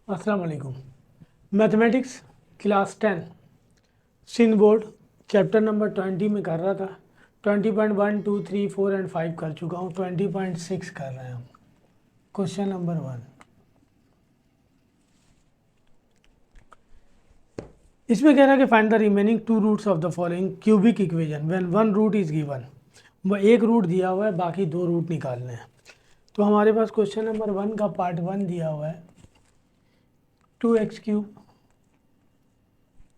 अस्सलाम वालेकुम। Mathematics class 10 Sindh board chapter number 20 में कर रहा था। 20.1, 2, 3, 4 एंड 5 कर चुका हूँ। 20.6 कर रहे हैं हम। क्वेश्चन नंबर 1, इसमें कह रहा है कि find the remaining two roots of the following cubic equation when one root is given. एक रूट दिया हुआ है, बाकी दो रूट निकालने हैं। तो हमारे पास क्वेश्चन नंबर 1 का पार्ट 1 दिया हुआ है 2x³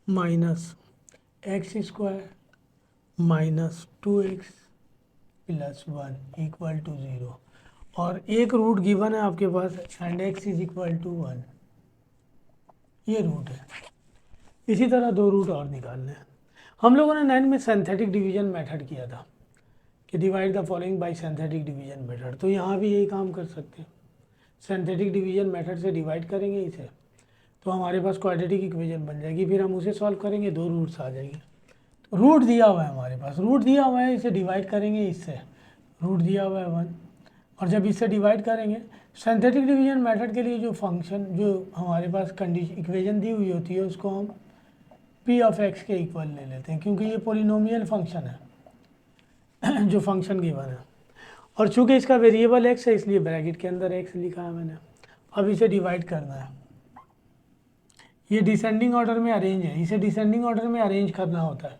minus x² minus 2x plus 1 equal to 0 और एक रूट गिवन है आपके पास and x is equal to 1। ये रूट है। इसी तरह दो रूट और निकालने हैं। हम लोगों ने 9 में सिंथेटिक डिवीजन मेथड किया था कि divide the following bye synthetic division method. तो यहाँ भी यही काम कर सकते हैं। सिंथेटिक डिवीजन मेथड से डिवाइड करेंगे इसे तो हमारे पास क्वाड्रेटिक इक्वेशन बन जाएगी। फिर हम उसे सॉल्व करेंगे, दो रूट्स आ जाएंगे। तो रूट दिया हुआ है हमारे पास, रूट दिया हुआ है, इसे डिवाइड करेंगे इससे। रूट दिया हुआ है 1 और जब इससे डिवाइड करेंगे सिंथेटिक डिवीजन मेथड के लिए जो फंक्शन जो हमारे पास कंडीशन इक्वेशन दी हुई होती है उसको हम p ऑफ x के इक्वल ले लेते हैं, क्योंकि ये पोलिनोमियल फंक्शन है जो फंक्शन गिवन है। और चूंकि इसका वेरिएबल x है इसलिए ब्रैकेट के अंदर x लिखा है मैंने। अब इसे डिवाइड करना है। ये डिसेंडिंग ऑर्डर में अरेंज है, इसे डिसेंडिंग ऑर्डर में अरेंज करना होता है।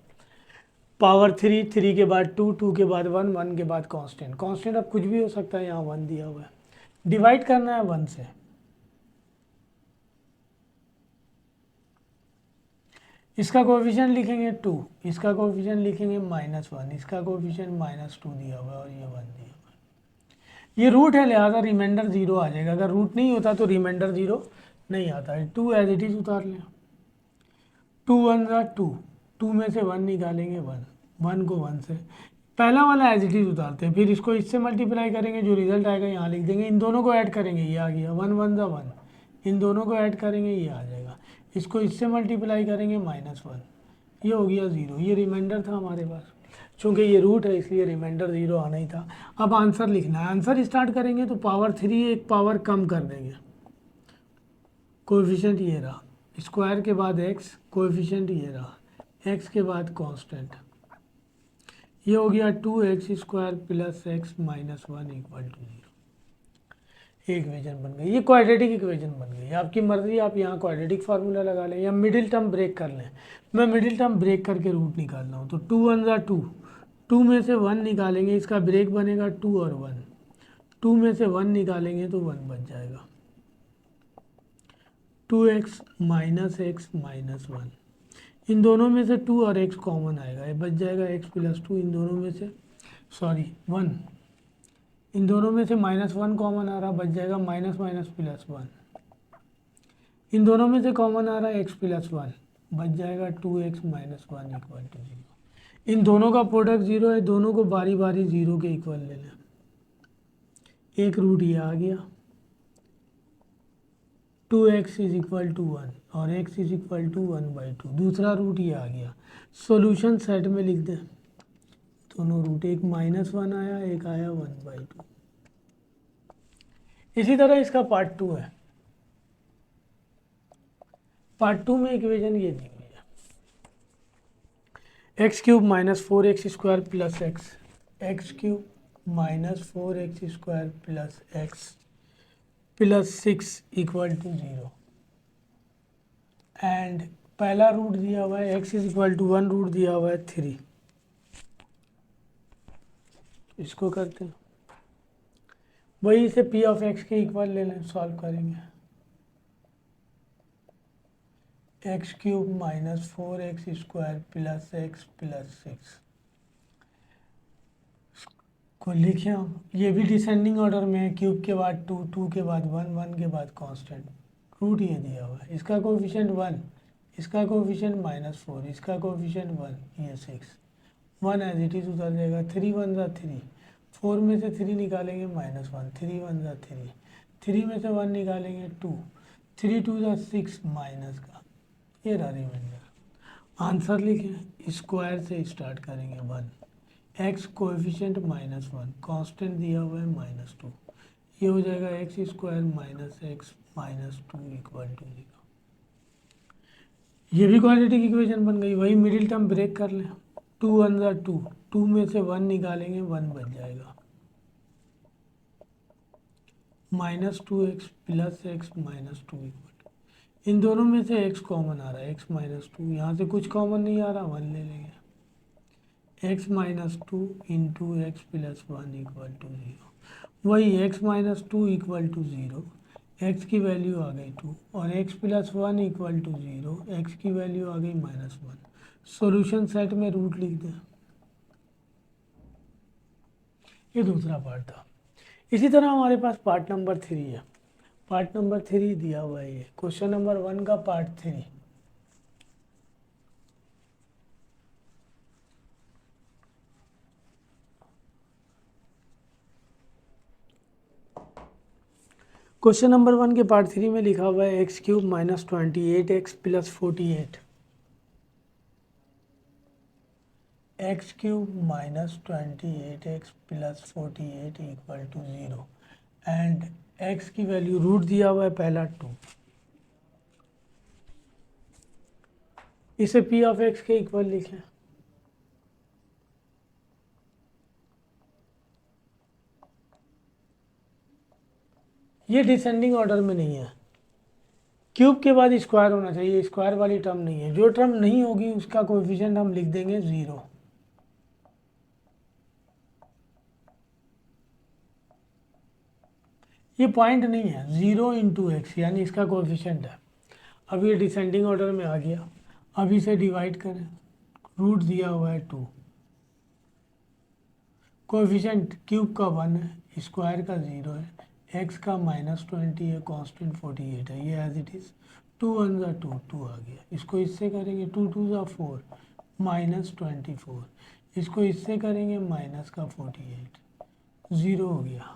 पावर 3, 3 के बाद 2, 2 के बाद 1, 1 के बाद कांस्टेंट। कांस्टेंट अब कुछ भी हो सकता है, यहाँ 1 दिया हुआ है। डिवाइड करना है 1 से। इसका कोएफिशिएंट लिखेंगे 2, इसका कोएफिशिएंट लिखेंगे -1, इसका कोएफिशिएंट -2 दिया हुआ है और ये 1 दिया हुआ है। ये रूट है, लिहाजा रिमाइंडर 0 आ जाएगा। अगर रूट नहीं होता तो रिमाइंडर 0 नहीं आता है। 2 एज इट इज उतार लें। 2 1 ज़ा 2, 2 में से 1 निकालेंगे 1, 1 को 1 से पहला वाला एज इट इज उतारते हैं। फिर इसको इससे मल्टीप्लाई करेंगे, जो रिजल्ट आएगा यहाँ लिख देंगे। इन दोनों को ऐड करेंगे, ये आ गया 1 1 ज़ा 1। इन दोनों को ऐड करेंगे, ये आ जाएगा। इसको इससे मल्टीप्लाई करेंगे -1, ये हो गया 0। ये रिमाइंडर था हमारे पास। चूँकि ये रूट है इसलिए रिमाइंडर 0 आना ही था। अब आंसर लिखना है। आंसर स्टार्ट करेंगे तो पावर 3 एक पावर कम कर देंगे। कोएफिशिएंट ये रहा, स्क्वायर के बाद x, कोएफिशिएंट ये रहा, x के बाद कांस्टेंट। ये हो गया 2x² plus x minus 1 equal to 0। Equation बन गई, ये क्वाड्रेटिक इक्वेशन बन गई। आपकी मर्जी, आप यहाँ क्वाड्रेटिक फार्मूला लगा लें या मिडिल टर्म ब्रेक कर लें। मैं मिडिल टर्म ब्रेक करके रूट निकाल रहा हूँ। तो 2 1 ज़ा 2, 2 में से 1 निकालेंगे, इसका ब्रेक बनेगा 2 और 1। 2 में से 1 निकालेंगे तो 1 बच जाएगा। 2x माइनस एक्स माइनस 1, इन दोनों में से 2 और x कॉमन आएगा, ये बच जाएगा x प्लस 2। इन दोनों में से 1, इन दोनों में से -1 कॉमन आ रहा, बच जाएगा माइनस माइनस प्लस 1। इन दोनों में से कॉमन आ रहा है x प्लस 1, बच जाएगा 2x माइनस 1 इक्वल टू 0। इन दोनों का प्रोडक्ट 0 है, दोनों को बारी बारी 0 के इक्वल ले लें। एक रूट ये आ गया 2x इज इक्वल टू 1 और x इज इक्वल टू 1/2। दूसरा रूट ये आ गया। सॉल्यूशन सेट में लिख दें दोनों रूट, एक -1 आया, एक आया 1/2। इसी तरह इसका पार्ट 2 है। पार्ट 2 में इक्वेशन ये दी हुई है x³ minus 4x² plus x, x³ minus 4x² plus x plus 6 equal to 0 and पहला रूट दिया हुआ है x is equal to 1, root दिया हुआ है 3। इसको करते हैं वही, इसे p ऑफ x के इक्वल ले लें, सॉल्व करेंगे। x³ minus 4x² plus x plus 6 को लिखें हम। ये भी डिसेंडिंग ऑर्डर में है, क्यूब के बाद 2, 2 के बाद 1, 1 के बाद कांस्टेंट। रूट ये दिया हुआ है, इसका कोएफिशिएंट 1, इसका कोएफिशिएंट -4, इसका कोएफिशिएंट 1, ये 6। 1 एज इट इज उतर जाएगा। 3 1 ज़ा 3, 4 में से 3 निकालेंगे -1, 3 1 ज़ा 3, 3 में से 1 निकालेंगे 2, 3 2 ज़ा 6 माइनस का, ये रहा रिमाइंडर। आंसर लिखें, स्क्वायर से स्टार्ट करेंगे 1, x कोएफिशिएंट -1, कांस्टेंट दिया हुआ है -2, ये हो जाएगा x square minus x minus 2 equal to 0। ये भी क्वाड्रेटिक इक्वेशन बन गई। वही मिडिल टर्म ब्रेक कर लें, 2 वन ज़ा 2, 2 में से 1 निकालेंगे 1 बच जाएगा, -2x plus x minus 2 equal. इन दोनों में से x कॉमन आ रहा है, x माइनस 2, यहाँ से कुछ कॉमन नहीं आ रहा, 1 ले लेंगे, x minus 2 into x plus 1 equal to 0। वही x minus 2 equal to 0, x की वैल्यू आ गई 2 और x प्लस 1 इक्वल टू 0, x की वैल्यू आ गई -1। सॉल्यूशन सेट में रूट लिख दें। ये दूसरा पार्ट था। इसी तरह हमारे पास पार्ट नंबर 3 है। पार्ट नंबर 3 दिया हुआ है, ये क्वेश्चन नंबर 1 का पार्ट 3। क्वेश्चन नंबर 1 के पार्ट 3 में लिखा हुआ है x³ minus 28x plus 48, x³ minus 28x plus 48 equal to 0 and x की वैल्यू रूट दिया हुआ है पहला 2। इसे p ऑफ x के इक्वल लिखें। ये डिसेंडिंग ऑर्डर में नहीं है, क्यूब के बाद स्क्वायर होना चाहिए, स्क्वायर वाली टर्म नहीं है। जो टर्म नहीं होगी उसका कोएफिशिएंट हम लिख देंगे 0। ये पॉइंट नहीं है, 0 इंटू एक्स यानी इसका कोएफिशिएंट है। अब ये डिसेंडिंग ऑर्डर में आ गया। अब इसे डिवाइड करें, रूट दिया हुआ है 2, कोएफिशिएंट क्यूब का 1 है, स्क्वायर का 0 है, एक्स का -20 है, कांस्टेंट 48 है। ये एज इट इज़ 2 वन ज़ा 2, 2 आ गया। इसको इससे करेंगे 2 टू ज़ा 4, -24। इसको इससे करेंगे माइनस का 48, 0 हो गया।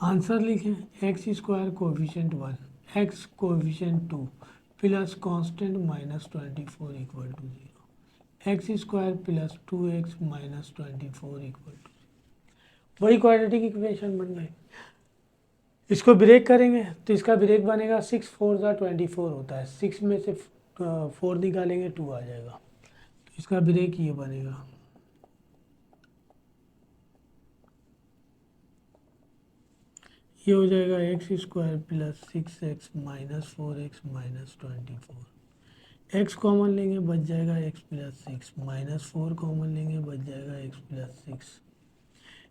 आंसर लिखें, x square coefficient 1, x coefficient 2 plus constant -24 equal to 0, x square plus 2x minus 24 equal to. वही क्वाड्रेटिक इक्वेशन बन गई। इसको ब्रेक करेंगे तो इसका ब्रेक बनेगा 6 4 ज़ा 24 होता है, 6 में से 4 निकालेंगे 2 आ जाएगा, तो इसका ब्रेक ये बनेगा। ये हो जाएगा x square plus 6x minus 4x minus 24। X common लेंगे बच जाएगा x प्लस 6, -4 कॉमन लेंगे बच जाएगा x plus 6,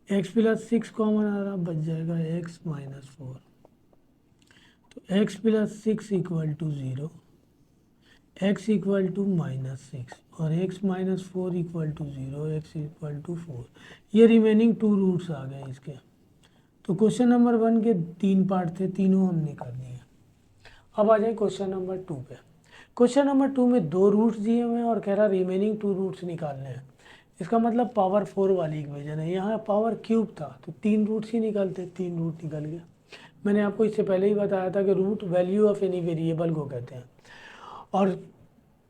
x plus 6 common आ रहा बच जाएगा x माइनस 4। तो x plus 6 equal to 0, x equal to -6 और x minus 4 equal to 0, x equal to 4। ये रिमेनिंग 2 रूट्स आ गए इसके। तो क्वेश्चन नंबर 1 के 3 पार्ट थे, तीनों हमने कर दिए। अब आ जाए क्वेश्चन नंबर 2 पे। क्वेश्चन नंबर 2 में 2 रूट्स दिए हुए हैं और कह रहा रिमेनिंग 2 रूट्स निकालने हैं। इसका मतलब पावर 4 वाली इक्वेशन है। यहाँ पावर क्यूब था तो 3 रूट्स ही निकलते, 3 रूट निकल गया। मैंने आपको इससे पहले ही बताया था कि root value of any variable को कहते हैं, और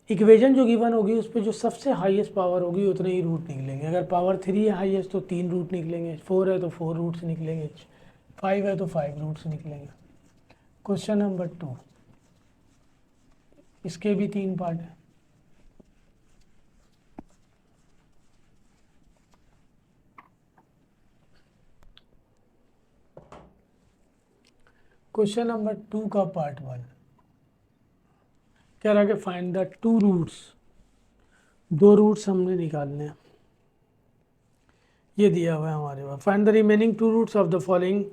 इक्वेशन जो गिवन होगी उस पर जो सबसे हाईएस्ट पावर होगी उतने ही रूट निकलेंगे। अगर पावर 3 है हाईएस्ट तो 3 रूट निकलेंगे, 4 है तो 4 रूट्स निकलेंगे, 5 है तो 5 रूट्स निकलेंगे। क्वेश्चन नंबर 2, इसके भी 3 पार्ट है। क्वेश्चन नंबर 2 का पार्ट 1 कह रहा कि फाइंड द 2 रूट्स, 2 रूट्स हमने निकालने हैं। ये दिया हुआ है हमारे पास। Find the remaining 2 roots of the following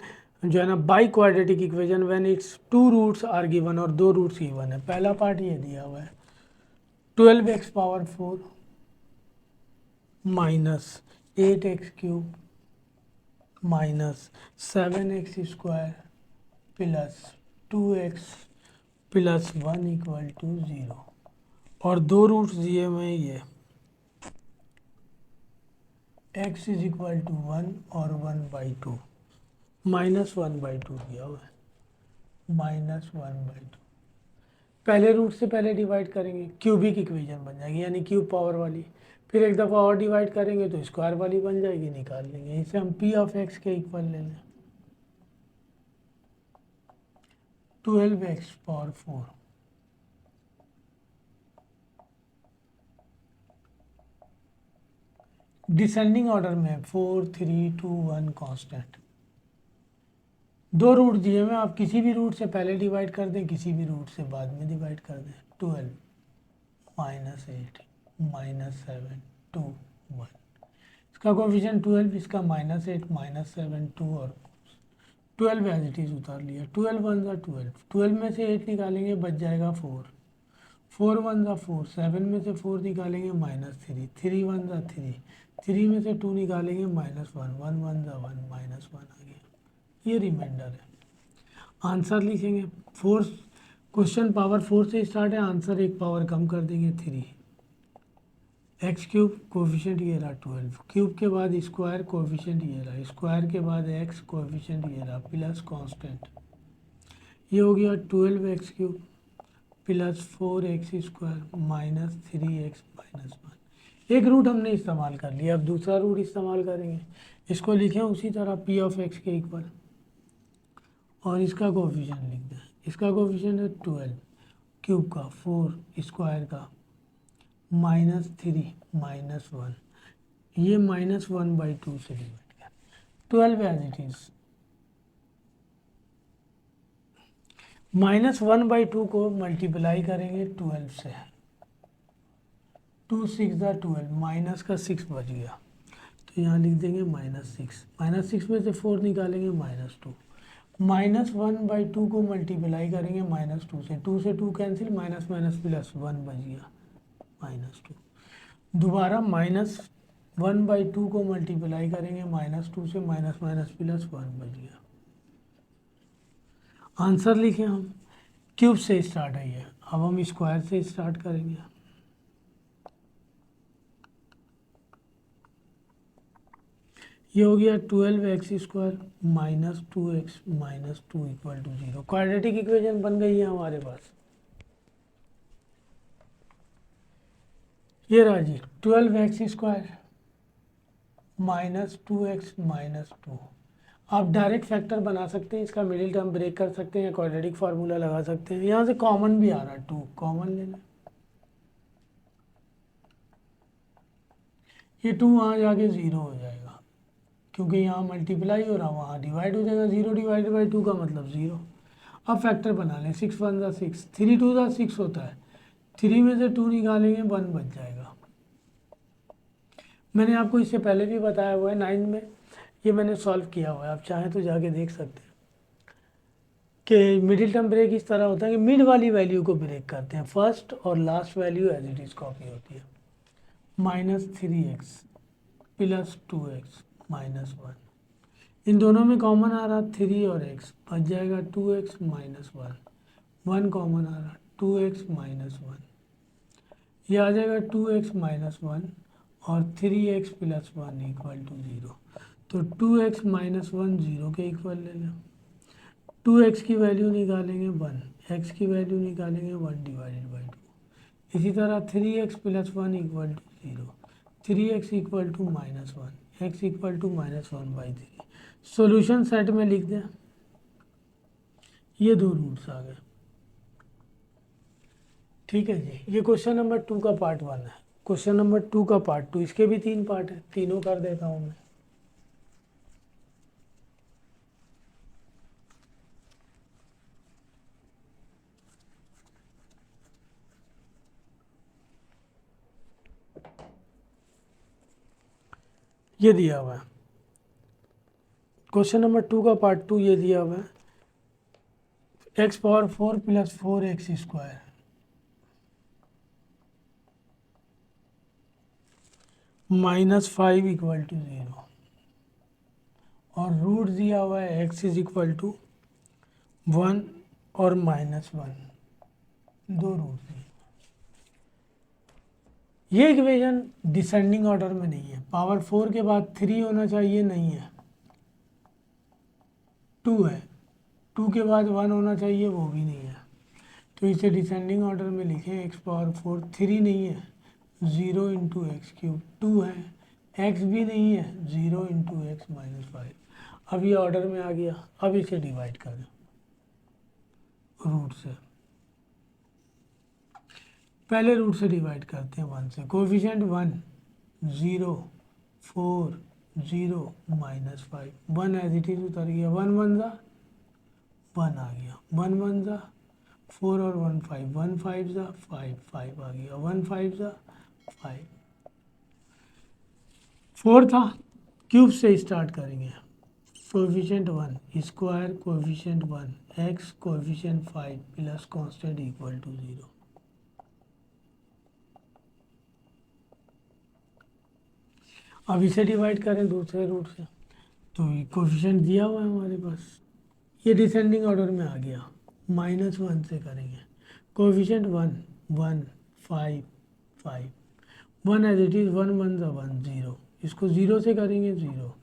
जो है ना biquadratic equation when its 2 roots are given, और 2 रूट्स गिवन है। पहला पार्ट ये दिया हुआ है 12x power 4 minus 8x³ minus 7x square plus 2x plus 1 equal to 0, और 2 रूट्स दिए हुए ये x इज इक्वल टू 1 और 1/2, -1/2 दिया हुआ है, -1/2। पहले रूट से पहले डिवाइड करेंगे, क्यूबिक इक्वेशन बन जाएगी यानी क्यूब पावर वाली। फिर एक दफ़ा और डिवाइड करेंगे तो स्क्वायर वाली बन जाएगी, निकाल लेंगे। इसे हम p ऑफ x के इक्वल ले लें। 12x⁴, डिसेंडिंग ऑर्डर में 4 3 2 1 कांस्टेंट। दो रूट दिए हुए, आप किसी भी रूट से पहले डिवाइड कर दें, किसी भी रूट से बाद में डिवाइड कर दें। 12 -8 -7 2 1, इसका कोफिशिएंट 12, इसका -8 -7 2 और 12 एज इट इज़ उतार लिया। 12 1 ज़ा 12, 12 में से 8 निकालेंगे बच जाएगा 4, 4 1 ज़ा 4, 7 में से 4 निकालेंगे -3, 3 1 ज़ा 3, 3 में से 2 निकालेंगे -1, 1 1 ज़ा 1 -1 आ गया। ये रिमाइंडर है। आंसर लिखेंगे 4, क्वेश्चन पावर 4 से स्टार्ट है, आंसर एक पावर कम कर देंगे 3। x³ कोफिशिएंट ये रहा 12, क्यूब के बाद स्क्वायर कोफिशिएंट ये रहा, स्क्वायर के बाद x कोफिशिएंट ये रहा प्लस कांस्टेंट, ये हो गया 12x³ प्लस 4x² -3x -1। एक रूट हमने इस्तेमाल कर लिया, अब दूसरा रूट इस्तेमाल करेंगे। इसको लिखें उसी तरह p(x) के इक्वल, और इसका कोफिशिएंट लिख दें। इसका कोफिशिएंट है 12 क्यूब का, 4 स्क्वायर का, -3 -1, ये -1/2 से डिवाइड किया। 12 एज इट इज, -1/2 को मल्टीप्लाई करेंगे 12 से, 2 6 ज़ा 12, माइनस का 6 बच गया, तो यहाँ लिख देंगे -6, -6 में से 4 निकालेंगे -2, -1/2 को मल्टीप्लाई करेंगे -2 से, 2 से 2 कैंसिल, माइनस माइनस प्लस 1 बच गया -2। दोबारा -1/2 को मल्टीप्लाई करेंगे -2 से, माइनस माइनस प्लस 1 बच गया। आंसर लिखें हम, क्यूब से स्टार्ट है ये, अब हम स्क्वायर से स्टार्ट करेंगे। ये हो गया 12x² -2x -2 = 0। क्वाड्रेटिक इक्वेशन बन गई है हमारे पास। ये रहा जी 12x² -2x -2। आप डायरेक्ट फैक्टर बना सकते हैं, इसका मिडिल टर्म ब्रेक कर सकते हैं, क्वाड्रेटिक फार्मूला लगा सकते हैं। यहाँ से कॉमन भी आ रहा है, 2 कॉमन ले लें, ये 2 वहाँ जाके 0 हो जाएगा, क्योंकि यहाँ मल्टीप्लाई हो रहा, वहाँ डिवाइड हो जाएगा। 0 डिवाइडेड बाई 2 का मतलब 0। अब फैक्टर बना लें, 6 1 ज़ा 6, 3 2 ज़ा 6 होता है, 3 में से 2 निकालेंगे 1 बच जाएगा। मैंने आपको इससे पहले भी बताया हुआ है 9 में, ये मैंने सॉल्व किया हुआ है, आप चाहें तो जाके देख सकते हैं कि मिडिल टर्म ब्रेक इस तरह होता है कि मिड वाली वैल्यू को ब्रेक करते हैं, फर्स्ट और last value as it is copy होती है। -3x प्लस 2x -1, इन दोनों में कॉमन आ रहा 3 और x, बच जाएगा 2x -1, 1 कॉमन आ रहा 2x -1, ये आ जाएगा 2x -1 और 3x + 1 = 0। तो 2x -1 0 के इक्वल ले लें, 2x की वैल्यू निकालेंगे 1, x की वैल्यू निकालेंगे 1/2। इसी तरह 3x + 1 = 0, 3x = -1, x = -1/3। Solution set में लिख दें, ये दो रूट्स आ गए। ठीक है जी, ये क्वेश्चन नंबर 2 का पार्ट 1 है। क्वेश्चन नंबर 2 का पार्ट 2, इसके भी 3 पार्ट है, तीनों कर देता हूँ मैं। ये दिया हुआ है क्वेश्चन नंबर 2 का पार्ट 2, ये दिया हुआ है x⁴ + 4x² -5 = 0, और रूट दिया हुआ है x = 1 और -1, दो रूट दिए। ये इक्वेशन डिसेंडिंग ऑर्डर में नहीं है, पावर 4 के बाद 3 होना चाहिए, नहीं है, 2 है, 2 के बाद 1 होना चाहिए, वो भी नहीं है, तो इसे डिसेंडिंग ऑर्डर में लिखें। x⁴ 3 नहीं है, 0 × x³, 2 है, x भी नहीं है, 0 × x - 5। अब ये ऑर्डर में आ गया, अब इसे डिवाइड कर दें, रूट से, पहले रूट से डिवाइड करते हैं 1 से। कोफिशिएंट 1 0 4 0 -5, 1 एज इट इज उतर गया, 1 1 ज़ा 1 आ गया, 1 1 ज़ा 4 और 1 5, 1 5 ज़ा 5 5 आ गया, 1 5 ज़ा 5। 4 था, क्यूब से स्टार्ट करेंगे। Coefficient 1 square coefficient 1 x coefficient 5 plus constant equal to 0। अब इसे डिवाइड करें दूसरे रूट से, तो कोफिशिएंट दिया हुआ है हमारे पास, ये डिसेंडिंग ऑर्डर में आ गया, -1 से करेंगे। कोफिशिएंट 1 1 5 5, 1 एज इट इज़, 1 1 ज़ा 1 0, इसको 0 से करेंगे 0,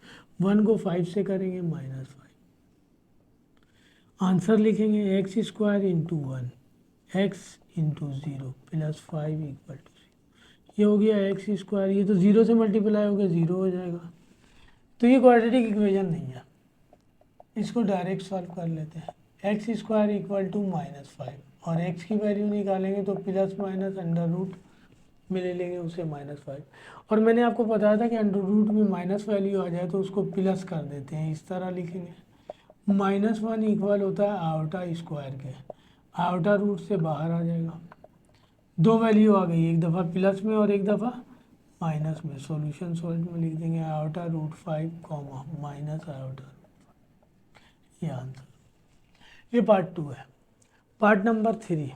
1 को 5 से करेंगे -5। आंसर लिखेंगे x square into 1 x into 0 plus 5 equal to, ये हो गया एक्स स्क्वायर, ये तो 0 से मल्टीप्लाई हो गया 0 हो जाएगा। तो ये क्वाड्रेटिक इक्वेशन नहीं है, इसको डायरेक्ट सॉल्व कर लेते हैं। एक्स स्क्वायर इक्वल टू -5, और एक्स की वैल्यू निकालेंगे तो प्लस माइनस अंडर रूट में ले लेंगे उसे -5। और मैंने आपको बताया था कि अंडर रूट में माइनस वैल्यू आ जाए तो उसको प्लस कर देते हैं, इस तरह लिखेंगे। -1 इक्वल होता है आयोटा स्क्वायर के, आयोटा रूट से बाहर आ जाएगा, दो वैल्यू आ गई, एक दफ़ा प्लस में और एक दफ़ा माइनस में। सॉल्यूशन सॉल्व में लिख देंगे iota root 5 comma minus iota, ये आंसर। ये पार्ट 2 है। पार्ट नंबर 3,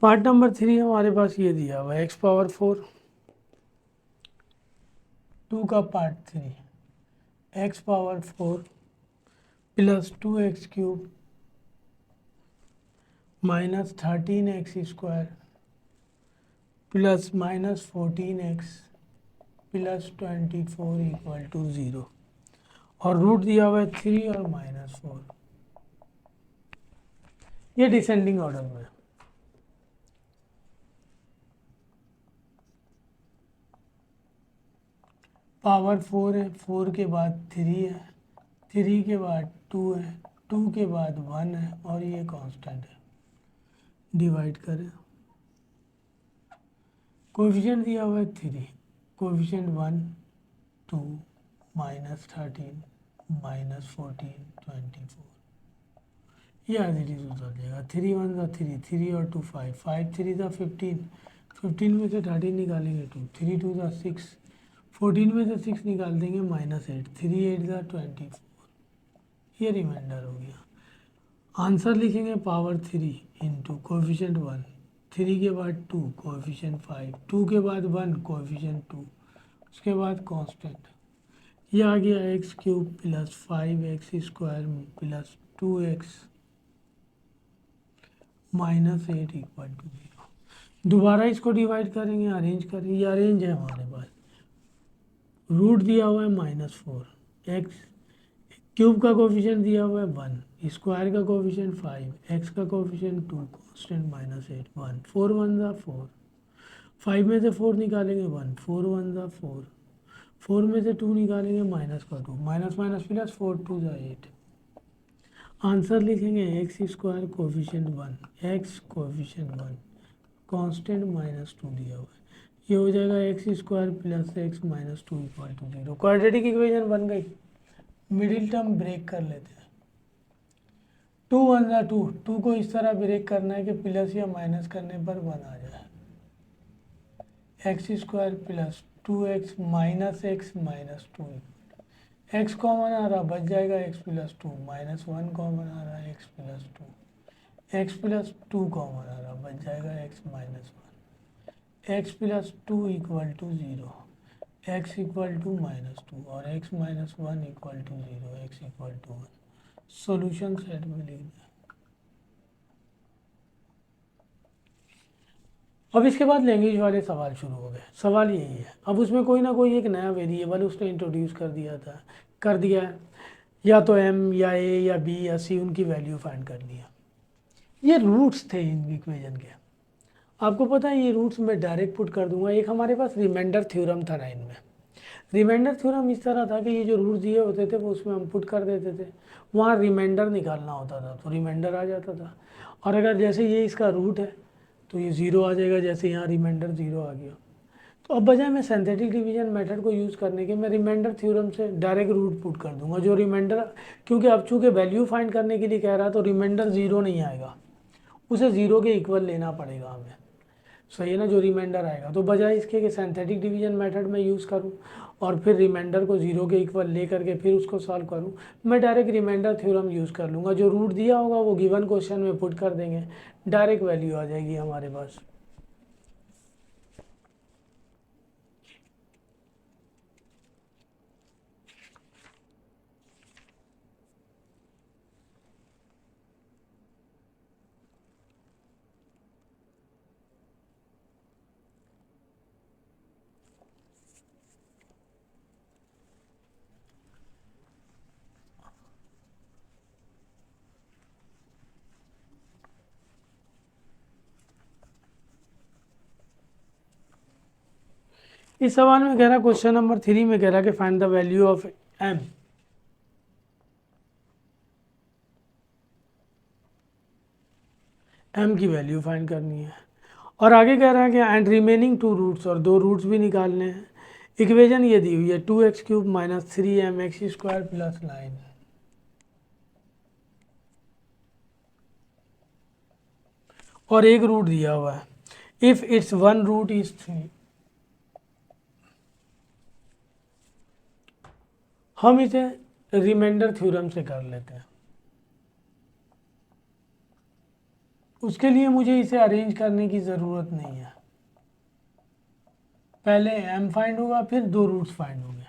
पार्ट नंबर 3 हमारे पास ये दिया हुआ है, x⁴ 2 का part 3, x⁴ plus 2x³ minus 13x² plus -14x plus 24 equal to 0, और रूट दिया हुआ है 3 और -4। ये डिसेंडिंग ऑर्डर में, पावर 4 है, 4 के बाद 3 है, 3 के बाद 2 है, 2 के बाद 1 है, और ये कांस्टेंट है। डिवाइड करें, कोएफिशिएंट दिया हुआ है 3, कोएफिशिएंट 1 2 -13 -14 24, ये एज इट इज उतर जाएगा। 3 1 ज़ा 3, 3 और 2 5, 5 3 ज़ा 15, 15 में से 13 निकालेंगे 2, 3 2 ज़ा 6, 14 में से 6 निकाल देंगे -8, 3 8 ज़ा 24, ये रिमाइंडर हो गया। आंसर लिखेंगे पावर 3 इंटू कोएफिशिएंट 1, 3 के बाद 2 कोएफिशिएंट 5, 2 के बाद 1 कोएफिशिएंट 2, उसके बाद कांस्टेंट, ये आ गया x³ plus 5x² plus 2x -8 equal to 0। दोबारा इसको डिवाइड करेंगे, अरेंज करेंगे, ये अरेंज है हमारे पास, रूट दिया हुआ है -4, x³ का कोफिशिएंट दिया हुआ है 1, स्क्वायर का कोफिशिएंट 5, x का कोफिशिएंट 2, कांस्टेंट -8 1, 4 1 ज़ा 4, 5 में से 4 निकालेंगे 1, 4 1 ज़ा 4, 4 में से 2 निकालेंगे -2, माइनस माइनस प्लस 4 2 ज़ा 8। आंसर लिखेंगे x² coefficient 1, x coefficient 1, constant -2 दिया हुआ है, ये हो जाएगा x² plus x -2 equal to 0। Quadratic equation बन गई। मिडिल टर्म ब्रेक कर लेते हैं, 2 1 ज़ा 2, 2 को इस तरह ब्रेक करना है कि प्लस या माइनस करने पर 1 आ जाए, x² plus 2x minus x -2, x common आ रहा, बच जाएगा x प्लस 2, -1 कॉमन आ रहा है x plus 2, x plus 2 common आ रहा, बच जाएगा x -1, x plus 2 equal to 0, x equal to -2 और x -1 equal to 0, x equal to 1। Solution set में लिख दें। अब इसके बाद लैंग्वेज वाले सवाल शुरू हो गए। सवाल यही है, अब उसमें कोई ना कोई एक नया वेरिएबल उसने इंट्रोड्यूस कर दिया है, या तो m या a या b या c उनकी वैल्यू फाइंड करनी है। ये रूट्स थे इन इक्वेशन के। आपको पता है ये रूट्स मैं डायरेक्ट पुट कर दूंगा। एक हमारे पास रिमाइंडर थ्योरम था 9 में। रिमाइंडर थ्योरम इस तरह था कि ये जो रूट दिए होते थे वो उसमें हम पुट कर देते थे, वहाँ रिमाइंडर निकालना होता था तो रिमाइंडर आ जाता था। और अगर जैसे ये इसका रूट है तो ये ज़ीरो आ जाएगा, जैसे यहाँ रिमाइंडर ज़ीरो आ गया। तो अब बजाय मैं सिंथेटिक डिवीजन मेथड को यूज़ करने के, मैं रिमाइंडर थ्योरम से डायरेक्ट रूट पुट कर दूंगा। जो रिमाइंडर, क्योंकि अब चूँकि वैल्यू फाइंड करने के लिए कह रहा है तो रिमाइंडर ज़ीरो नहीं आएगा, उसे ज़ीरो के इक्वल लेना पड़ेगा हमें। सही है ना, जो रिमाइंडर आएगा। तो बजाय इसके कि सिंथेटिक डिवीजन मेथड में यूज़ करूँ और फिर रिमाइंडर को ज़ीरो के इक्वल ले करके फिर उसको सॉल्व करूँ, मैं डायरेक्ट रिमाइंडर थ्योरम यूज़ कर लूँगा। जो रूट दिया होगा वो गिवन क्वेश्चन में पुट कर देंगे, डायरेक्ट वैल्यू आ जाएगी हमारे पास। इस सवाल में कह रहा, क्वेश्चन नंबर 3 में कह रहा कि find the value of M. M की वैल्यू फाइंड करनी है और आगे कह रहा है कि एंड रिमेनिंग टू रूट्स, और दो रूट्स भी निकालने हैं। इक्वेशन ये दी हुई है 2x³ - 3mx² + 9, और एक रूट दिया हुआ है। If it's one root is 3, हम इसे रिमाइंडर थ्योरम से कर लेते हैं। उसके लिए मुझे इसे अरेंज करने की ज़रूरत नहीं है। पहले m फाइंड होगा, फिर दो रूट्स फाइंड होंगे।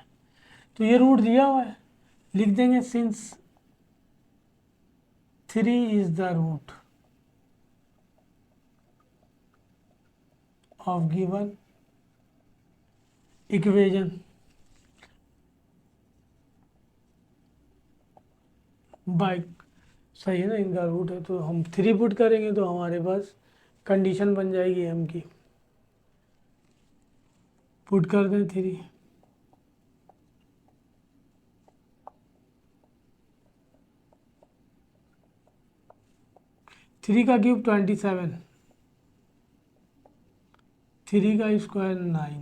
तो ये रूट दिया हुआ है, लिख देंगे since 3 is the root of given equation by, सही है ना, इनका रूट है तो हम 3 पुट करेंगे तो हमारे पास कंडीशन बन जाएगी m की। पुट कर दें 3, थ्री का क्यूब 27, 3 का स्क्वायर 9,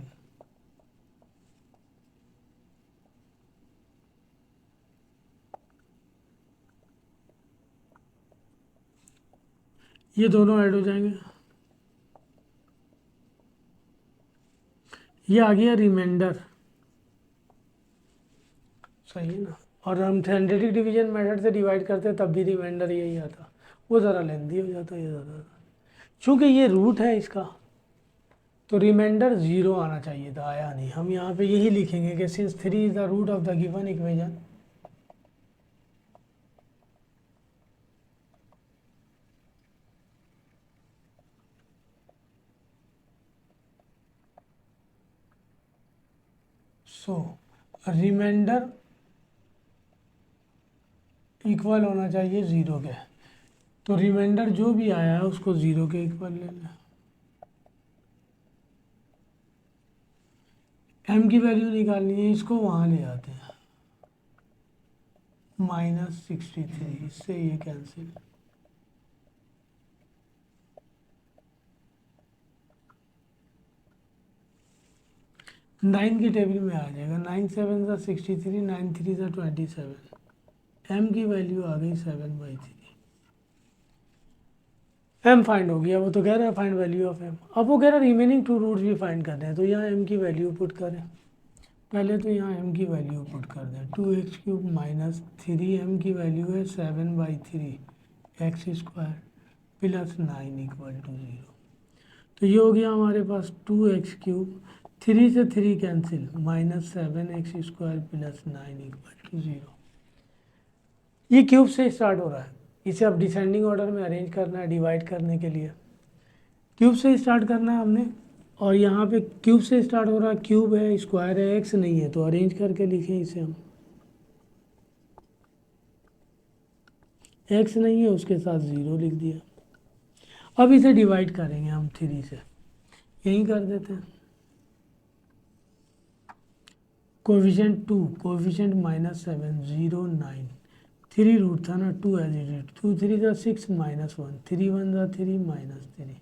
ये दोनों ऐड हो जाएंगे। ये आ गया रिमाइंडर, सही है ना। और हम सिंथेटिक डिवीजन मेथड से डिवाइड करते तब भी रिमाइंडर यही आता, वो ज़रा लेंदी हो जाता है ये ज़्यादा। चूँकि ये रूट है इसका तो रिमाइंडर ज़ीरो आना चाहिए था, आया नहीं। हम यहाँ पे यही लिखेंगे कि since 3 is the root of the given equation, so reminder equal होना चाहिए ज़ीरो के। तो रिमाइंडर जो भी आया है उसको ज़ीरो के इक्वल ले लें। m की वैल्यू निकालनी है, इसको वहाँ ले आते हैं -63, इससे ये कैंसिल। नाइन की टेबल में आ जाएगा, 9 7 सा 63, 9 3 सा 27, m की वैल्यू आ गई 7/3। m फाइंड हो गया, वो तो कह रहा है फाइंड वैल्यू ऑफ m। अब वो कह रहा है रिमेनिंग टू रूट्स भी फाइंड करने हैं, तो यहाँ m की वैल्यू पुट करें। पहले तो यहाँ m की वैल्यू पुट कर दें, 2x³ - 3m की वैल्यू है 7/3 x² + 9 = 0। तो ये हो गया हमारे पास 2x³, 3 से 3 कैंसिल, -7x² + 9 = 0। ये क्यूब से स्टार्ट हो रहा है, इसे अब डिसेंडिंग ऑर्डर में अरेंज करना है डिवाइड करने के लिए। क्यूब से स्टार्ट करना है हमने, और यहाँ पे क्यूब से स्टार्ट हो रहा है, क्यूब है, स्क्वायर है, एक्स नहीं है, तो अरेंज करके लिखें इसे हम। एक्स नहीं है उसके साथ ज़ीरो लिख दिया। अब इसे डिवाइड करेंगे हम 3 से, यही कर देते हैं। कोएफिशिएंट 2, कोएफिशिएंट -7, 0, 9, 3 रूट था ना, 2 एज इट इज, 2 3 ज़ा 6 -1, 3 1 ज़ा 3 -3,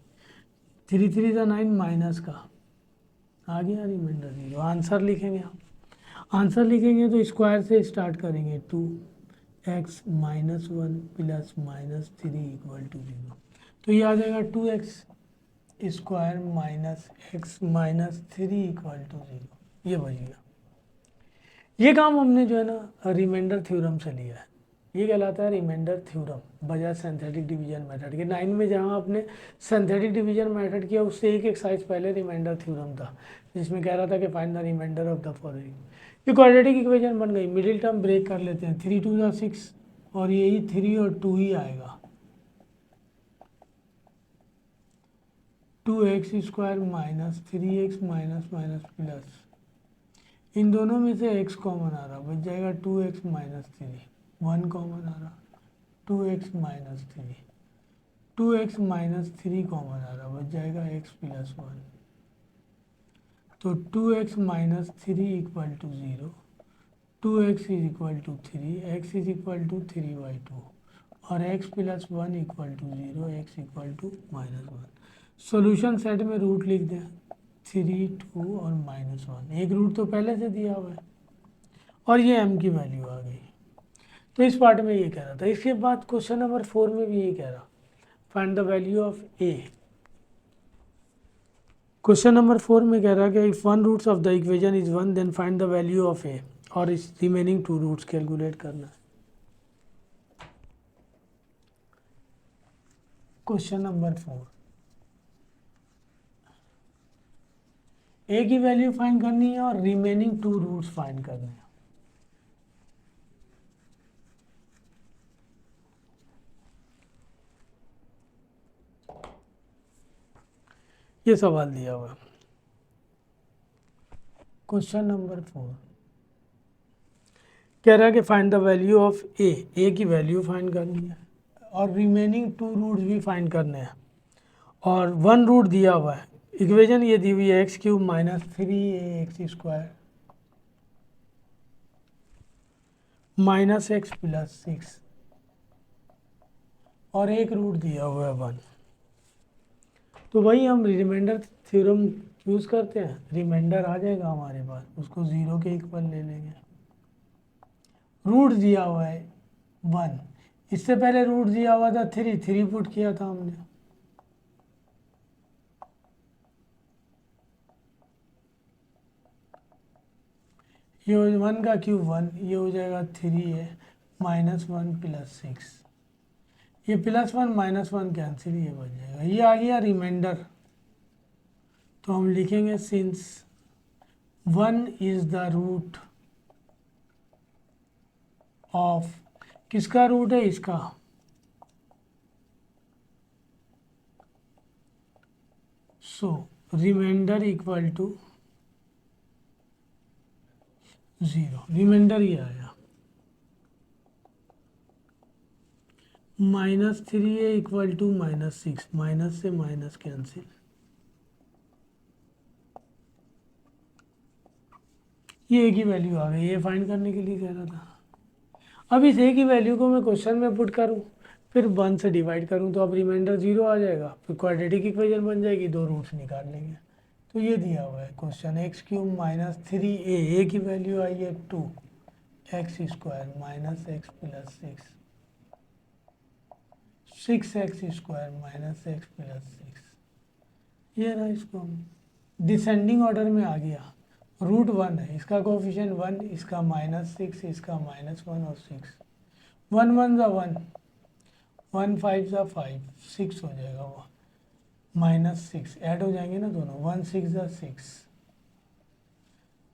3 3 ज़ा 9 माइनस का आ गया रिमाइंडर 0। आंसर लिखेंगे हम, आंसर लिखेंगे तो स्क्वायर से स्टार्ट करेंगे, 2x -1 प्लस -3 इक्वल टू 0। तो ये आ जाएगा 2x square minus x -3 equal to 0। ये बचेगा। ये काम हमने जो है ना रिमाइंडर थ्योरम से लिया है। ये कहलाता है रिमाइंडर थ्योरम बजाय सिंथेटिक डिवीजन मेथड के। 9 में जहाँ आपने सिंथेटिक डिवीजन मेथड किया उससे एक एक्सरसाइज पहले रिमाइंडर थ्योरम था जिसमें कह रहा था कि find the reminder of the following. ये क्वाड्रेटिक इक्वेशन बन गई। मिडिल टर्म ब्रेक कर लेते हैं, 3 2 ज़ा 6 और यही 3 और 2 ही आएगा। 2x square minus 3x minus minus plus, इन दोनों में से x कॉमन आ रहा, बच जाएगा 2x -3, 1 कॉमन आ रहा, 2x -3, 2x -3 कॉमन आ रहा, बच जाएगा x + 1। तो 2x -3 equal to 0, 2x is equal to 3, x is equal to 3/2 और x + 1 equal to 0, x equal to -1। Solution set में रूट लिख दें, 3 2 और -1। एक रूट तो पहले से दिया हुआ है और ये m की वैल्यू आ गई। तो इस पार्ट में ये कह रहा था। इसके बाद क्वेश्चन नंबर 4 में भी ये कह रहा, find the value of a। Question number 4 में कह रहा कि if one roots of the equation is 1 then find the value of a, और इस रिमेनिंग 2 रूट्स कैलकुलेट करना है। क्वेश्चन नंबर 4, a की वैल्यू फाइंड करनी है और रिमेनिंग 2 रूट्स फाइंड करने हैं। ये सवाल दिया हुआ है। क्वेश्चन नंबर 4 कह रहा है कि find the value of a की वैल्यू फाइंड करनी है और रिमेनिंग 2 रूट्स भी फाइंड करने हैं और 1 रूट दिया हुआ है। इक्वेशन ये दी हुई है x³ -3ax स्क्वायर -x + 6 और एक रूट दिया हुआ है 1। तो वही हम रिमाइंडर थ्योरम यूज़ करते हैं, रिमाइंडर आ जाएगा हमारे पास, उसको 0 के इक्वल ले लेंगे। रूट दिया हुआ है 1, इससे पहले रूट दिया हुआ था 3 पुट किया था हमने। ये 1 का क्यूब 1, ये हो जाएगा 3 है -1 + 6, ये +1 -1 कैंसिल, ये बन जाएगा। ये आ गया रिमाइंडर। तो हम लिखेंगे since 1 is the root of, किसका रूट है, इसका, so reminder equal to 0। Reminder ये आया -3a इक्वल टू -6, माइनस से माइनस कैंसिल, ये a की वैल्यू आ गई। ये फाइंड करने के लिए कह रहा था। अब इस a की वैल्यू को मैं क्वेश्चन में पुट करूं, फिर 1 से डिवाइड करूं तो अब रिमाइंडर 0 आ जाएगा, फिर क्वाड्रेटिक इक्वेशन बन जाएगी, 2 रूट्स निकाल लेंगे। तो ये दिया हुआ है क्वेश्चन, x³ -3a, a की वैल्यू आई है 2, x square -x + 6, 6x square -x + 6। ये ना, इसको डिसेंडिंग ऑर्डर में आ गया। रूट 1 है, इसका कोफिशिएंट 1, इसका -6, इसका -1 और 6, 1 1 ज़ा 1, 1 5 ज़ा 5, 6 हो जाएगा वो, -6 ऐड हो जाएंगे ना दोनों, 1 6 ज़ा 6।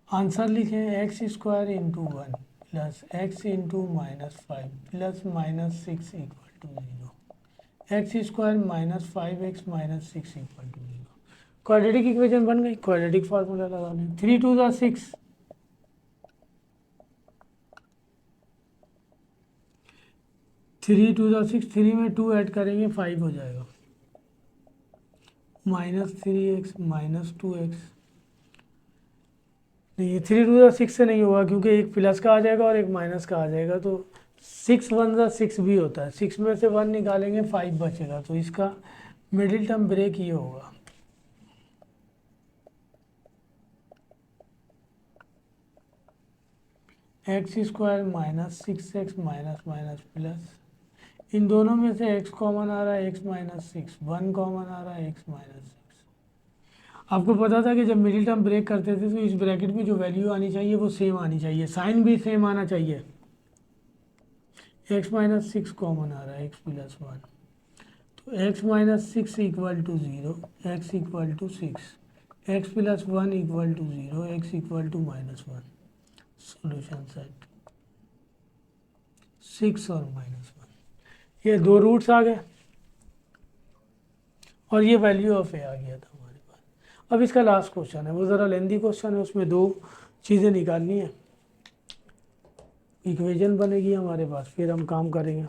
आंसर लिखें x square into 1 plus x into -5 plus -6 equal to 0, x square -5x -6 equal to 0। Quadratic equation बन गई। क्वाड्रेटिक फार्मूला लगा लें, 3 2 ज़ा 6, 3 2 ज़ा 6, 3 में 2 ऐड करेंगे 5 हो जाएगा। -3x -2x, नहीं ये 3 × 6 से नहीं होगा क्योंकि एक प्लस का आ जाएगा और एक माइनस का आ जाएगा, तो 6 1 6 भी होता है, 6 में से 1 निकालेंगे 5 बचेगा, तो इसका मिडिल टर्म ब्रेक ये होगा। x² -6x minus minus plus, इन दोनों में से x कॉमन आ रहा है, x -6, 1 कॉमन आ रहा है, x -6। आपको पता था कि जब मिडिल टर्म ब्रेक करते थे तो इस ब्रैकेट में जो वैल्यू आनी चाहिए वो सेम आनी चाहिए, साइन भी सेम आना चाहिए। x -6 कॉमन आ रहा है, x +1, तो x -6 equal to 0, x equal to 6, x +1 equal to 0, x equal to -1। Solution set 6 और -1, ये दो रूट्स आ गए और ये वैल्यू ऑफ ए आ गया था हमारे पास। अब इसका लास्ट क्वेश्चन है, वो ज़रा लेंदी क्वेश्चन है, उसमें दो चीज़ें निकालनी है, इक्वेशन बनेगी हमारे पास, फिर हम काम करेंगे।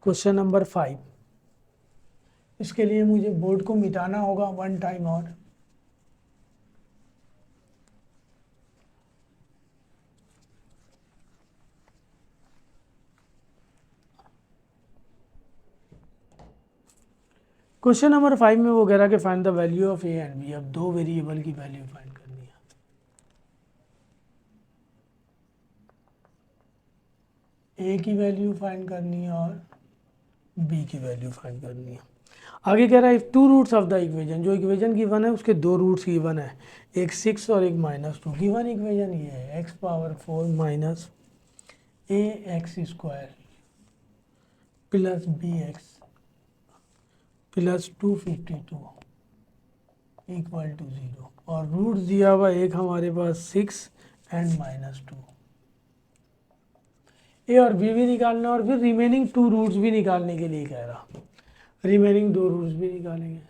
क्वेश्चन नंबर 5, इसके लिए मुझे बोर्ड को मिटाना होगा 1 टाइम और। क्वेश्चन नंबर 5 में वो कह रहा कि find the value of A and B. अब दो वेरिएबल की वैल्यू फाइंड करनी है, ए की वैल्यू फाइंड करनी है और बी की वैल्यू फाइंड करनी है। आगे कह रहा है two roots of the equation, जो इक्वेशन गिवन है उसके दो रूट्स गिवन है, एक 6 और एक -2। गिवन इक्वेशन ये है x⁴ minus ax² plus bx plus 252 equal to 0, और रूट दिया हुआ एक हमारे पास 6 एंड -2। ए और बी भी निकालना और फिर रिमेनिंग टू रूट्स भी निकालने के लिए कह रहा, रिमेनिंग दो रूट्स भी निकालेंगे।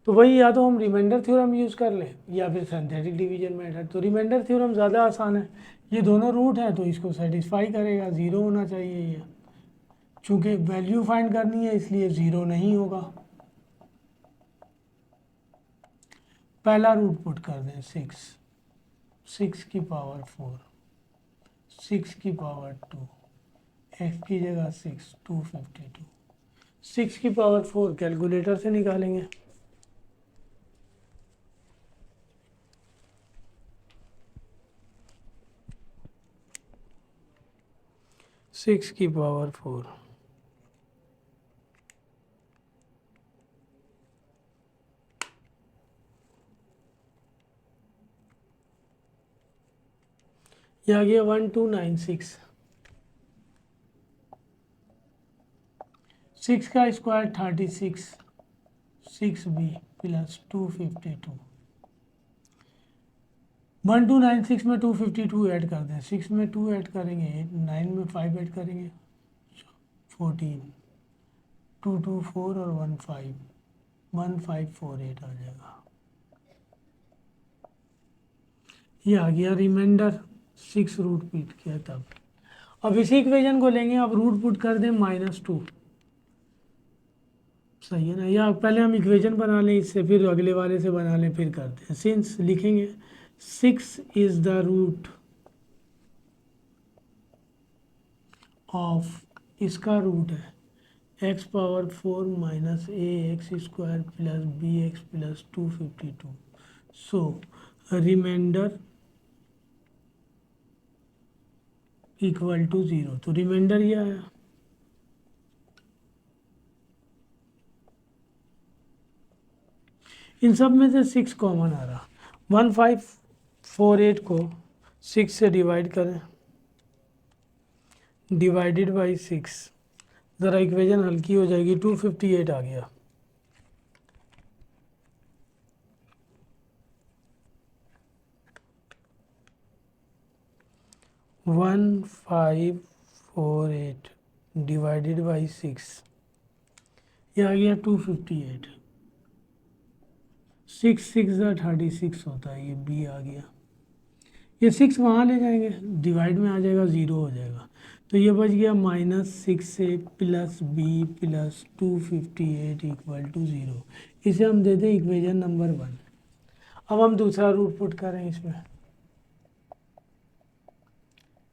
तो वही, या तो हम रिमाइंडर थ्योरम यूज़ कर लें या फिर सिंथेटिक डिवीजन मेथड। तो रिमाइंडर थ्योरम ज़्यादा आसान है, ये दोनों रूट हैं तो इसको सेटिस्फाई करेगा, ज़ीरो होना चाहिए ये, चूँकि वैल्यू फाइंड करनी है इसलिए ज़ीरो नहीं होगा। पहला रूट पुट कर दें 6 की पावर 4, 6 की पावर 2, x की जगह 6, 252, 6 की पावर 4 कैलकुलेटर से निकालेंगे, 6 की पावर 4 ये आ गया 1296। 6 का स्क्वायर 36, 6b प्लस 252। 1296 में 252 ऐड कर दें, 6 में 2 ऐड करेंगे 8, 9 में 5 ऐड करेंगे 14, 224 और 15, 1548 आ जाएगा। ये आ गया रिमाइंडर, 6 रूट पुट किया तब। अब इसी इक्वेशन को लेंगे, अब रूट पुट कर दें -2, सही है ना, या पहले हम इक्वेशन बना लें इससे, फिर अगले वाले से बना लें, फिर करते हैं। सिंस लिखेंगे 6 इज द रूट ऑफ, इसका रूट है x⁴ minus ax² plus bx plus 252। So reminder equal to 0, तो रिमाइंडर ये आया। इन सब में से 6 कॉमन आ रहा, 1548 को 6 से डिवाइड करें, डिवाइडेड बाई 6, ज़रा इक्वेशन हल्की हो जाएगी, 258 आ गया। वन 548 डिवाइडेड बाई 6, ये आ गया 258। 6 6 36 होता है, ये बी आ गया। ये 6 वहाँ ले जाएंगे, डिवाइड में आ जाएगा, 0 हो जाएगा। तो ये बच गया -6a plus B plus 258 equal to 0। इसे हम दे दें इक्वेशन नंबर 1। अब हम दूसरा रूट पुट करें इसमें,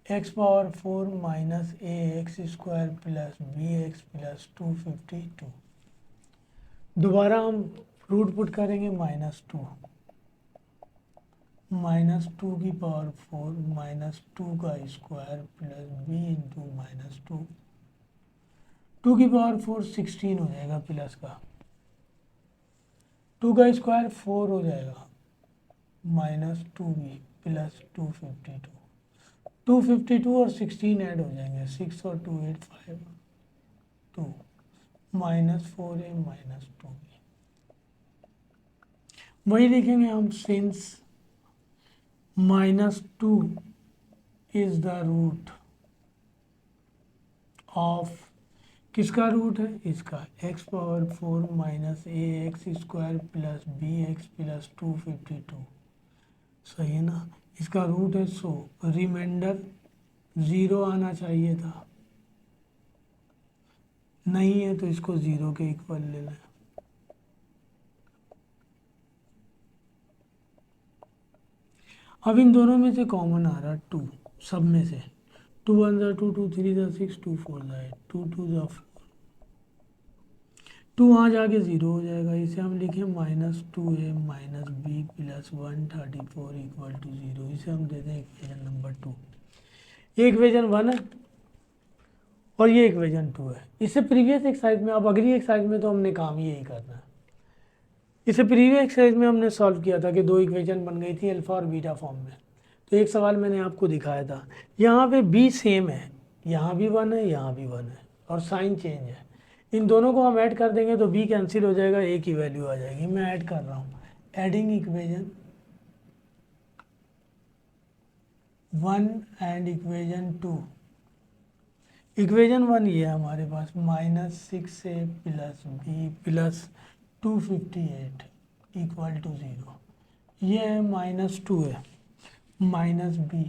x power 4 minus a x square plus b x plus 252। दोबारा हम रूट पुट करेंगे -2 की पावर 4 -2 का स्क्वायर प्लस बी इंटू -2। 2 की पावर 4 16 हो जाएगा प्लस का, 2 का स्क्वायर 4 हो जाएगा -2b प्लस 252 और 16 ऐड हो जाएंगे, 6 और 2 8 5 2 -4a -2b। वही लिखेंगे हम, since -2 is the root of, किसका रूट है इसका, x power 4 minus a x square plus b x plus 252। सही है ना, इसका रूट है। सो रिमाइंडर 0 आना चाहिए था, नहीं है तो इसको 0 के इक्वल ले लें। अब इन दोनों में से कॉमन आ रहा 2, सब में से 2 1 ज़ा 2 2 3 ज़ा 6 2 4 ज़ा 8 2 2 ज़ा 4, 2 वहाँ जाके 0 हो जाएगा। इसे हम लिखें -2a minus B plus 134 equal to 0। इसे हम दे दें इक्वेशन नंबर 2। ये इक्वेशन 1 है और ये इक्वेशन 2 है। इससे प्रीवियस एक्सरसाइज में, अब अगली एक्सरसाइज में तो हमने काम यही करना है। इससे प्रीवियस एक्सरसाइज में हमने सॉल्व किया था कि दो इक्वेशन बन गई थी अल्फ़ा और बीटा फॉर्म में। तो एक सवाल मैंने आपको दिखाया था, यहाँ पे बी सेम है, यहाँ भी 1 है यहाँ भी 1 है और साइन चेंज है। इन दोनों को हम ऐड कर देंगे तो बी कैंसिल हो जाएगा, ए की वैल्यू आ जाएगी। मैं ऐड कर रहा हूँ, adding equation 1 and equation 2। Equation 1 ये है हमारे पास, -6a plus B plus 258 equal to 0। ये है -2 है minus B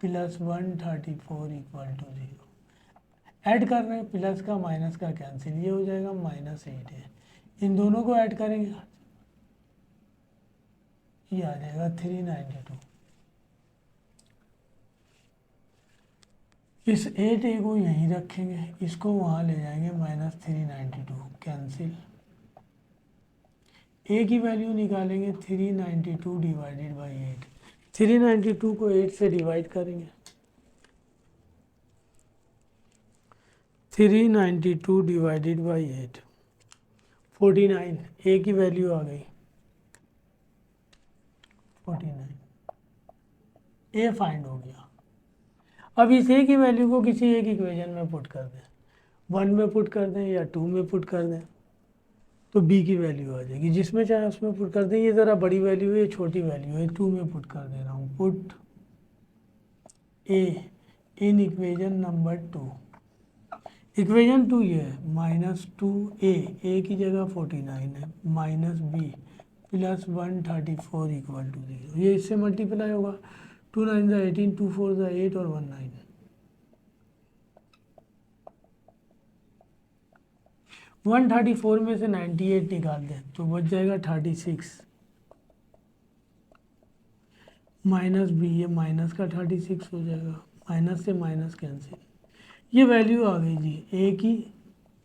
plus 134 equal to 0। Add कर रहे हैं, प्लस का माइनस का कैंसिल, ये हो जाएगा -8 है। इन दोनों को ऐड करेंगे, ये आ जाएगा 392। इस 8a को यहीं रखेंगे, इसको वहाँ ले जाएंगे, -392 कैंसिल। a की वैल्यू निकालेंगे 392 डिवाइडेड बाई 8। 392 को 8 से डिवाइड करेंगे, 392 डिवाइडेड बाई 8 49। ए की वैल्यू आ गई 49, ए फाइंड हो गया। अब इस ए की वैल्यू को किसी एक इक्वेशन में पुट कर दें, 1 में पुट कर दें या 2 में पुट कर दें, तो बी की वैल्यू आ जाएगी। जिसमें चाहे उसमें पुट कर दें। ये ज़रा बड़ी वैल्यू है, ये छोटी वैल्यू है, 2 में पुट कर दे रहा हूँ। Put A in equation number 2। Equation 2 ये है, -2a, ए की जगह 49 है, minus B plus 134 equal to 0। ये इससे मल्टीप्लाई होगा, 2 9 ज़ा 18, 2 4 ज़ा 8 और 1 9। 134 में से 98 निकाल दें तो बच जाएगा 36, माइनस बी, ये माइनस का 36 हो जाएगा, माइनस से माइनस कैंसिल। ये वैल्यू आ गई जी ए की,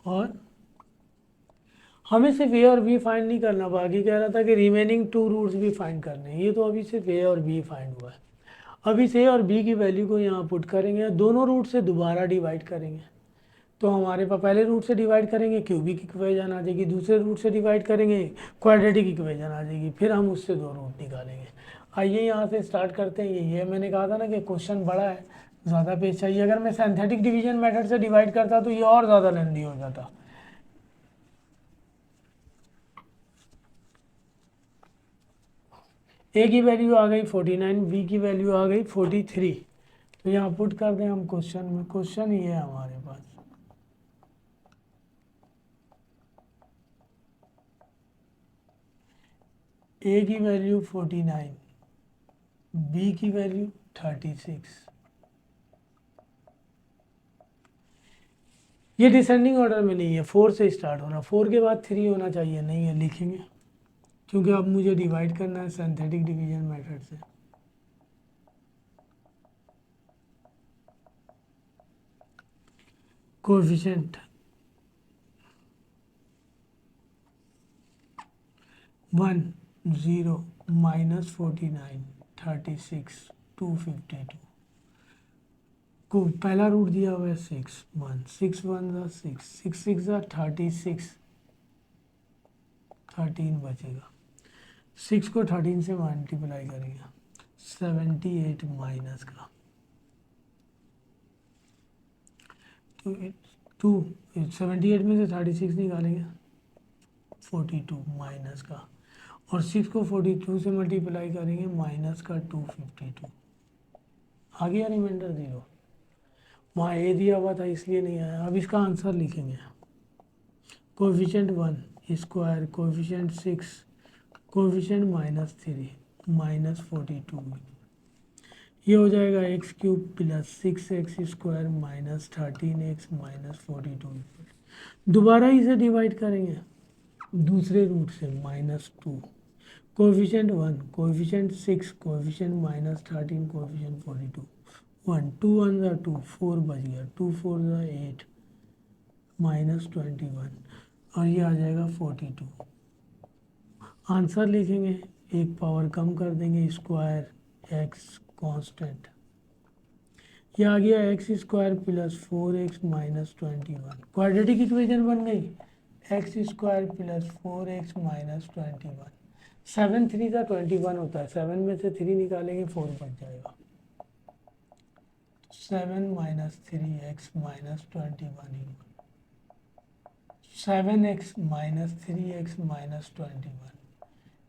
और हमें सिर्फ ए और बी फाइंड नहीं करना, बाकी कह रहा था कि रिमेनिंग 2 रूट्स भी फाइंड करने हैं। ये तो अभी सिर्फ ए और बी फाइंड हुआ है। अब इस ए और बी की वैल्यू को यहाँ पुट करेंगे, दोनों रूट से दोबारा डिवाइड करेंगे। तो हमारे पास पहले रूट से डिवाइड करेंगे क्यूबिक इक्वेशन आ जाएगी, दूसरे रूट से डिवाइड करेंगे क्वाड्रेटिक इक्वेशन आ जाएगी, फिर हम उससे 2 रूट निकालेंगे। आइए यहाँ से स्टार्ट करते हैं। ये मैंने कहा था ना कि क्वेश्चन बड़ा है, ज़्यादा पेज चाहिए। अगर मैं सिंथेटिक डिवीजन मेथड से डिवाइड करता तो ये और ज़्यादा लेंदी हो जाता। ए की वैल्यू आ गई 49, बी की वैल्यू आ गई 43। तो यहाँ पुट कर दें हम क्वेश्चन में। क्वेश्चन ये है हमारे पास, ए की वैल्यू 49, बी की वैल्यू 36, ये डिसेंडिंग ऑर्डर में नहीं है, 4 से स्टार्ट हो रहा, 4 के बाद 3 होना चाहिए, नहीं है, लिखेंगे क्योंकि अब मुझे डिवाइड करना है सिंथेटिक डिवीजन मेथड से। कोएफिशिएंट 1 0 -49 36 252 को पहला रूट दिया हुआ है 6 1 6 1 ज़ा 6 6 6 ज़ा 36 13 बचेगा, 6 को 13 से मल्टीप्लाई करेंगे 78 माइनस का तो 78 में से 36 निकालेंगे 42 माइनस का, और 6 को 42 से मल्टीप्लाई करेंगे माइनस का 252, आ गया रिमाइंडर 0। वहाँ ए दिया हुआ था इसलिए नहीं आया। अब इसका आंसर लिखेंगे, कोएफिशिएंट 1 स्क्वायर, कोएफिशिएंट 6, कोएफिशिएंट -3 -42, ये हो जाएगा x cube plus 6x square minus 13x minus 42। दोबारा इसे डिवाइड करेंगे दूसरे रूट से -2, कोएफिशिएंट 1, कोएफिशिएंट 6, कोएफिशिएंट -13, कोएफिशिएंट 42, 1 2 1 ज़ा 2 4 बच गया, 2 4 ज़ा 8 -21, और ये आ जाएगा 42। आंसर लिखेंगे, एक पावर कम कर देंगे, स्क्वायर एक्स कांस्टेंट, ये आ गया x square plus 4x minus 21, quadratic equation बन गई, x square plus 4x minus 21, 7 3 का 21 होता है, 7 में से 3 निकालेंगे 4 बच जाएगा, 7 minus 3x minus 21, 7x minus 3x minus 21,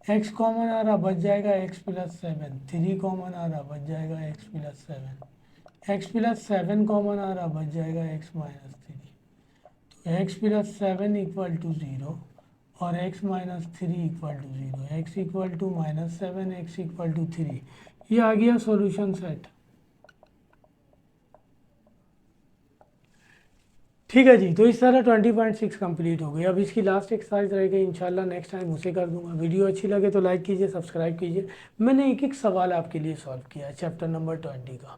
x common आ रहा बच जाएगा x प्लस 7, 3 कॉमन आ रहा बच जाएगा x plus 7, x plus 7 common आ रहा बच जाएगा x माइनस 3, तो x प्लस 7 इक्वल टू 0 और x minus 3 equal to 0, x equal to -7, x equal to 3, ये आ गया सॉल्यूशन सेट। ठीक है जी, तो इस तरह 20.6 कंप्लीट हो गई। अब इसकी लास्ट एक्सरसाइज रहेगी, इंशाल्लाह नेक्स्ट टाइम उसे कर दूंगा। वीडियो अच्छी लगे तो लाइक कीजिए, सब्सक्राइब कीजिए। मैंने एक एक सवाल आपके लिए सॉल्व किया है चैप्टर नंबर 20 का,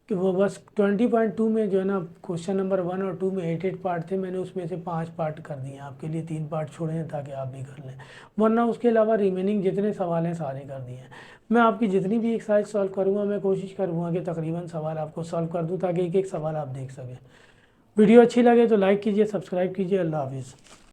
कि वो बस 20.2 में जो है ना क्वेश्चन नंबर 1 और 2 में 8 पार्ट थे, मैंने उसमें से 5 पार्ट कर दिए हैं आपके लिए, 3 पार्ट छोड़े हैं ताकि आप भी कर लें, वरना उसके अलावा रिमेनिंग जितने सवाल हैं सारे कर दिए हैं। मैं आपकी जितनी भी एक्सरसाइज सॉल्व करूँगा, मैं कोशिश करूँगा कि तकरीबन सवाल आपको सॉल्व कर दूँ ताकि एक एक सवाल आप देख सकें। वीडियो अच्छी लगे तो लाइक कीजिए, सब्सक्राइब कीजिए। अल्लाह हाफिज़।